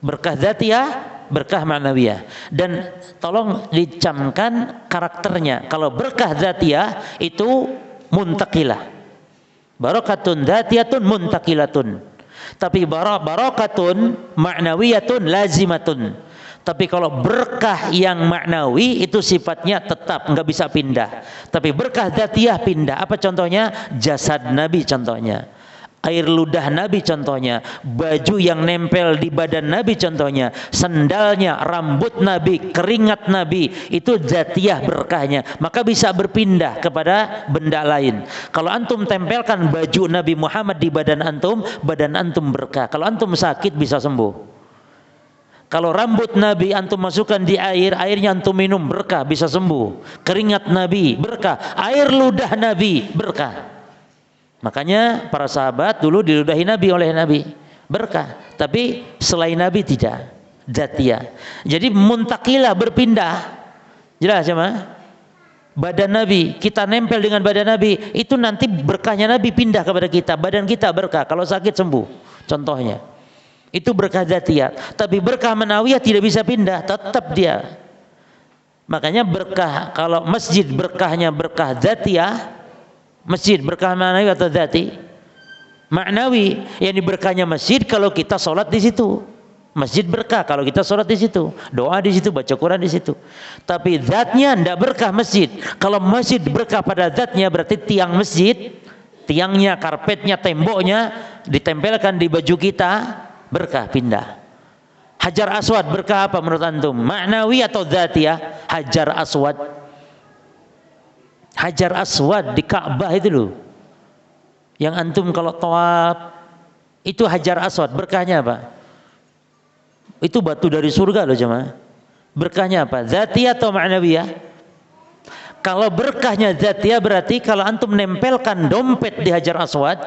Berkah dzatiyah, berkah ma'nawiyah. Dan tolong dicamkan karakternya. Kalau berkah dzatiyah itu muntaqilah. Barakatun dzatiyatun muntaqilatun. Tapi barakatun ma'nawiyatun lazimatun. Tapi kalau berkah yang maknawi itu sifatnya tetap, nggak bisa pindah. Tapi berkah dzatiyah pindah. Apa contohnya? Jasad Nabi contohnya. Air ludah Nabi contohnya. Baju yang nempel di badan Nabi contohnya. Sendalnya, rambut Nabi, keringat Nabi. Itu dzatiyah berkahnya. Maka bisa berpindah kepada benda lain. Kalau antum tempelkan baju Nabi Muhammad di badan antum berkah. Kalau antum sakit bisa sembuh. Kalau rambut Nabi antum masukkan di air, airnya antum minum berkah, bisa sembuh. Keringat Nabi berkah, air ludah Nabi berkah. Makanya para sahabat dulu diludahi Nabi oleh Nabi, berkah. Tapi selain Nabi tidak, dzatiyah. Jadi muntakilah berpindah. Jelas ya, Ma? Badan Nabi, kita nempel dengan badan Nabi, itu nanti berkahnya Nabi pindah kepada kita, badan kita berkah. Kalau sakit sembuh. Contohnya. Itu berkah dzatiyah. Tapi berkah manawiyah tidak bisa pindah, tetap dia. Makanya berkah, kalau masjid berkahnya berkah dzatiyah, masjid berkah manawi atau dzati? Maknawi. Yang berkahnya masjid kalau kita sholat di situ. Masjid berkah kalau kita sholat di situ, doa di situ, baca Quran di situ. Tapi zatnya tidak berkah masjid. Kalau masjid berkah pada zatnya berarti tiang masjid, tiangnya, karpetnya, temboknya ditempelkan di baju kita, berkah pindah. Hajar Aswad berkah apa menurut antum? Maknawi atau dzatiyah? Hajar Aswad. Hajar Aswad di Ka'bah itu loh. Yang antum kalau tawaf itu Hajar Aswad, berkahnya apa? Itu batu dari surga loh jemaah. Berkahnya apa? Dzatiyah atau maknawiyah? Kalau berkahnya dzatiyah berarti kalau antum nempelkan dompet di Hajar Aswad,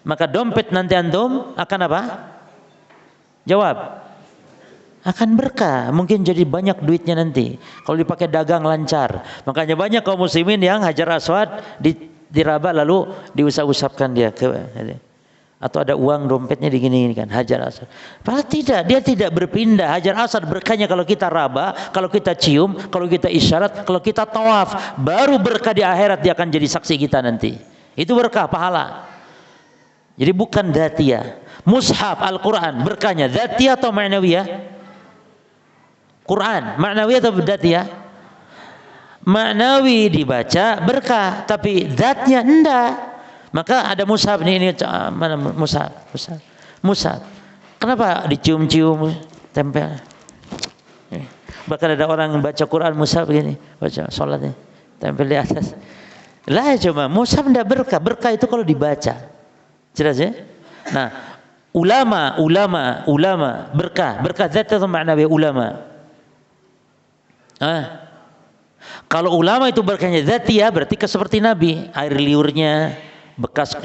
maka dompet nanti antum akan apa? Jawab. Akan berkah, mungkin jadi banyak duitnya nanti. Kalau dipakai dagang lancar. Makanya banyak kaum muslimin yang Hajar Aswad diraba lalu diusap-usapkan dia ke, atau ada uang dompetnya digini kan Hajar Aswad. Padahal tidak, dia tidak berpindah. Hajar Aswad berkahnya kalau kita raba, kalau kita cium, kalau kita isyarat, kalau kita tawaf, baru berkah di akhirat dia akan jadi saksi kita nanti. Itu berkah pahala. Jadi bukan dzatiyah. Mushaf Al-Quran berkahnya dzatiyah atau ma'nawiyah? Quran ma'nawiyah atau dzatiyah? Ma'nawi dibaca berkah, tapi zatnya enggak. Maka ada mushaf ini mana mushaf. Kenapa dicium-cium tempel? Bahkan ada orang baca Quran mushaf begini, baca sholatnya tempel di atas. Lah cuma mushaf enggak berkah. Berkah itu kalau dibaca. Jelas ya? Nah, ulama berkah zat atau maknawi ulama. Kalau ulama itu berkahnya dzatiyah berarti seperti Nabi, air liurnya, bekas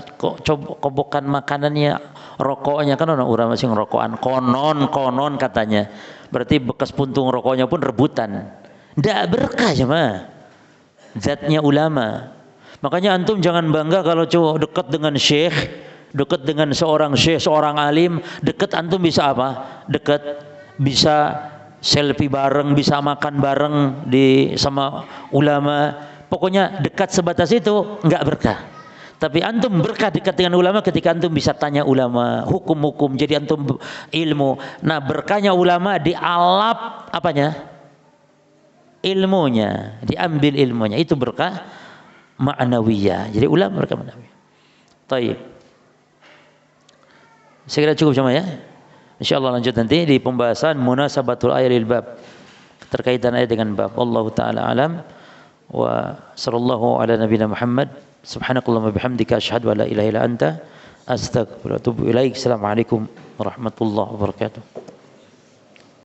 kobokan makanannya, rokoknya kan orang ulama sing rokokan konon katanya. Berarti bekas puntung rokoknya pun rebutan. Ndak berkah cuma zatnya ulama. Makanya antum jangan bangga kalau dekat dengan syekh, dekat dengan seorang syekh, seorang alim, dekat antum bisa apa? Dekat bisa selfie bareng, bisa makan bareng sama ulama. Pokoknya dekat sebatas itu enggak berkah. Tapi antum berkah dekat dengan ulama ketika antum bisa tanya ulama hukum-hukum, jadi antum ilmu. Nah, berkahnya ulama dialap apanya? Ilmunya, diambil ilmunya. Itu berkah ma'nawiyah. Jadi ulama berkah ma'nawiyah. Baik. Saya kira cukup sama ya. Insyaallah lanjut nanti di pembahasan munasabatul ayat lil bab, terkaitan ayat dengan bab. Wallahu taala alam wa sallallahu ala nabiyina Muhammad. Subhanakallahumma bihamdika asyhadu an la ilaha illa anta astaghfiruka wa atubu ilaik. Assalamualaikum warahmatullahi wabarakatuh.